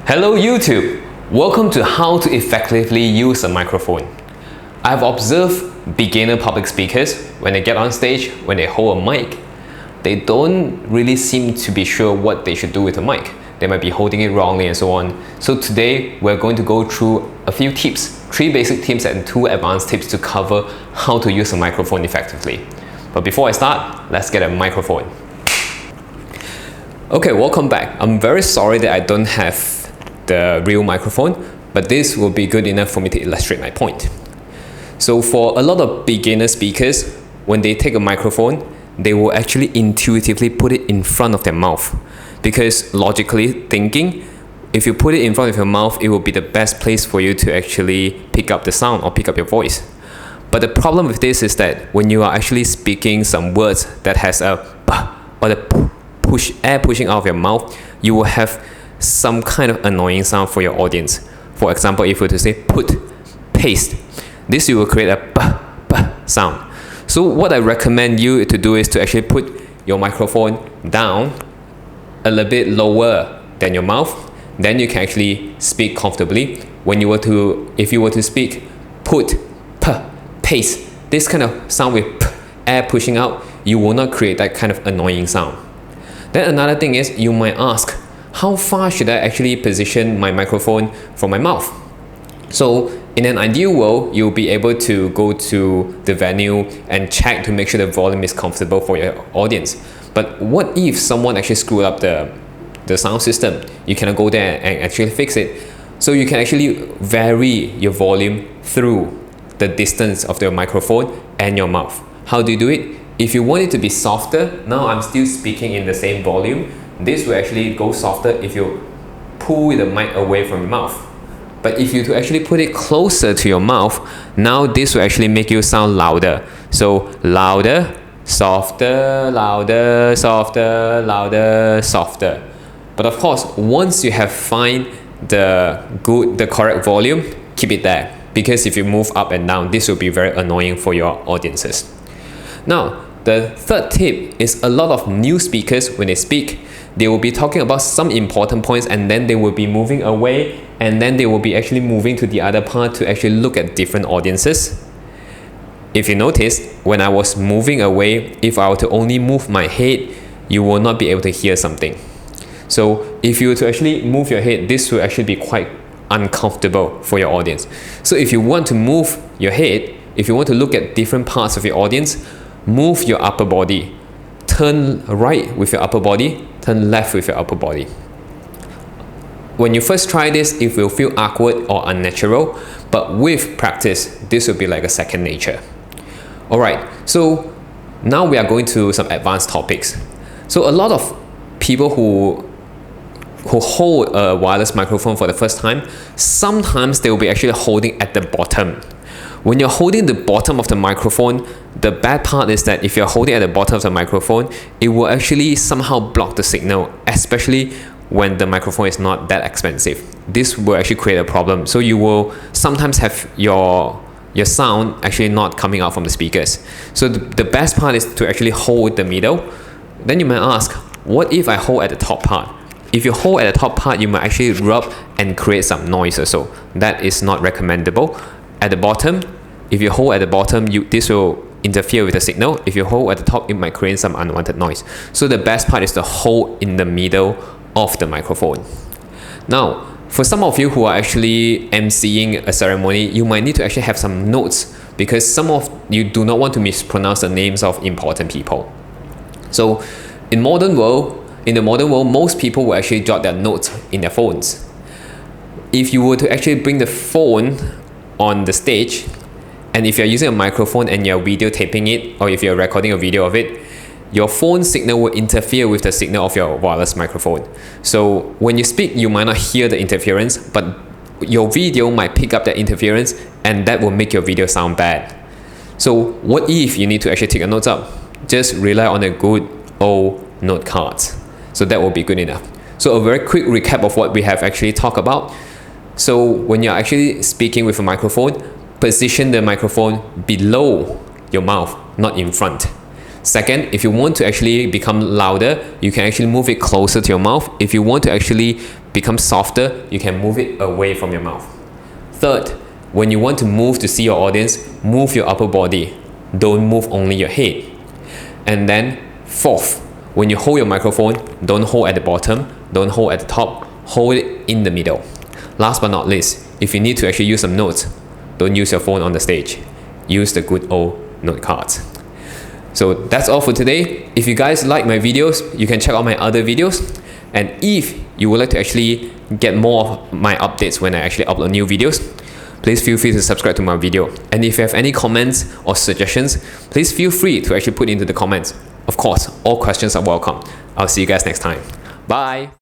Hello YouTube! Welcome to how to effectively use a microphone. I've observed beginner public speakers when they get on stage, when they hold a mic, they don't really seem to be sure what they should do with the mic. They might be holding it wrongly and so on. So today we're going to go through a few tips, 3 basic tips and 2 advanced tips to cover how to use a microphone effectively. But before I start, let's get a microphone. Okay, welcome back. I'm very sorry that I don't have the real microphone, but this will be good enough for me to illustrate my point. So for a lot of beginner speakers, when they take a microphone, they will actually intuitively put it in front of their mouth, because logically thinking, if you put it in front of your mouth, it will be the best place for you to actually pick up the sound or pick up your voice. But the problem with this is that when you are actually speaking some words that has a p or the air pushing out of your mouth, you will have some kind of annoying sound for your audience. For example, if you were to say put, paste, this you will create a p sound. So what I recommend you to do is to actually put your microphone down a little bit lower than your mouth. Then you can actually speak comfortably. If you were to speak put, p, paste, this kind of sound with p, air pushing out, you will not create that kind of annoying sound. Then another thing is, you might ask, how far should I actually position my microphone from my mouth? So in an ideal world, you'll be able to go to the venue and check to make sure the volume is comfortable for your audience. But what if someone actually screwed up the sound system? You cannot go there and actually fix it. So you can actually vary your volume through the distance of your microphone and your mouth. How do you do it? If you want it to be softer, now I'm still speaking in the same volume, this will actually go softer if you pull the mic away from your mouth. But if you to actually put it closer to your mouth, now this will actually make you sound louder. So louder, softer, louder, softer, louder, softer. But of course, once you have find the correct volume, keep it there. Because if you move up and down, this will be very annoying for your audiences. Now, the third tip is a lot of new speakers, when they speak, they will be talking about some important points and then they will be moving away and then they will be actually moving to the other part to actually look at different audiences. If you notice, when I was moving away, if I were to only move my head, you will not be able to hear something. So if you were to actually move your head, this will actually be quite uncomfortable for your audience. So if you want to move your head, if you want to look at different parts of your audience, move your upper body. Turn right with your upper body, turn left with your upper body. When you first try this, it will feel awkward or unnatural, but with practice, this will be like a second nature. Alright, so now we are going to some advanced topics. So a lot of people who hold a wireless microphone for the first time, sometimes they will be actually holding at the bottom. When you're holding the bottom of the microphone, the bad part is that if you're holding at the bottom of the microphone, it will actually somehow block the signal, especially when the microphone is not that expensive. This will actually create a problem. So you will sometimes have your sound actually not coming out from the speakers. So the best part is to actually hold the middle. Then you might ask, what if I hold at the top part? If you hold at the top part, you might actually rub and create some noise or so. That is not recommendable. At the bottom, if you hold at the bottom, this will interfere with the signal. If you hold at the top, it might create some unwanted noise. So the best part is to hold in the middle of the microphone. Now, for some of you who are actually emceeing a ceremony, you might need to actually have some notes, because some of you do not want to mispronounce the names of important people. So in the modern world, most people will actually jot their notes in their phones. If you were to actually bring the phone on the stage, and if you're using a microphone and you're videotaping it, or if you're recording a video of it, your phone signal will interfere with the signal of your wireless microphone. So when you speak, you might not hear the interference, but your video might pick up that interference, and that will make your video sound bad. So what if you need to actually take your notes up? Just rely on a good old note cards. So that will be good enough. So a very quick recap of what we have actually talked about. So when you're actually speaking with a microphone, position the microphone below your mouth, not in front. Second, if you want to actually become louder, you can actually move it closer to your mouth. If you want to actually become softer, you can move it away from your mouth. Third, when you want to move to see your audience, move your upper body. Don't move only your head. And then fourth, when you hold your microphone, don't hold at the bottom, don't hold at the top, hold it in the middle. Last but not least, if you need to actually use some notes, don't use your phone on the stage. Use the good old note cards. So that's all for today. If you guys like my videos, you can check out my other videos. And if you would like to actually get more of my updates when I actually upload new videos, please feel free to subscribe to my video. And if you have any comments or suggestions, please feel free to actually put into the comments. Of course, all questions are welcome. I'll see you guys next time. Bye!